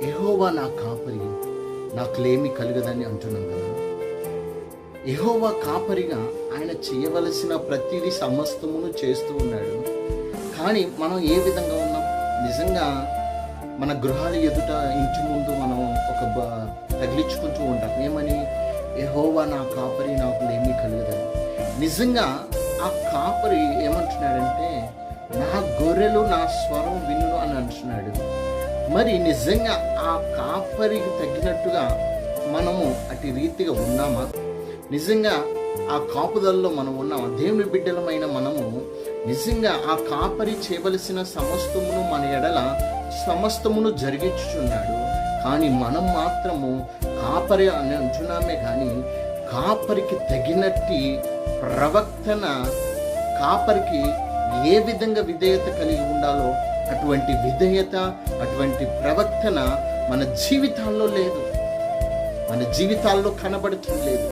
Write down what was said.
యెహోవా నా కాపరి, నాకులేమి కలుగదని అంటున్నాం కదా. యెహోవా కాపరిగా ఆయన చేయవలసిన ప్రతిదీ సమస్తమును చేస్తూ ఉన్నాడు. కానీ మనం ఏ విధంగా ఉన్నాం? నిజంగా మన గృహాల ఎదుట ఇంటి ముందు మనం ఒక తగిలించుకుంటూ ఉంటాం. ఏమని? యెహోవా నా కాపరి, నాకులేమి కలుగదని. నిజంగా ఆ కాపరి ఏమంటున్నాడంటే, నా గొర్రెలు నా స్వరం వినును అని అంటున్నాడు. మరి నిజంగా ఆ కాపరికి తగ్గినట్టుగా మనము అటు రీతిగా ఉన్నామా? నిజంగా ఆ కాపుదల్లో మనం ఉన్నామా? దేవుని బిడ్డలమైన మనము నిజంగా ఆ కాపరి చేయవలసిన సమస్తమును మన ఎడల సమస్తమును జరిగించుచున్నాడు. కానీ మనం మాత్రము కాపరి అని అంటున్నామే కానీ కాపరికి తగినట్టి ప్రవర్తన, కాపరికి ఏ విధంగా విధేయత కలిగి ఉండాలో అటువంటి విధేయత, అటువంటి ప్రవర్తన మన జీవితాల్లో లేదు, మన జీవితాల్లో కనబడుతుంది లేదు.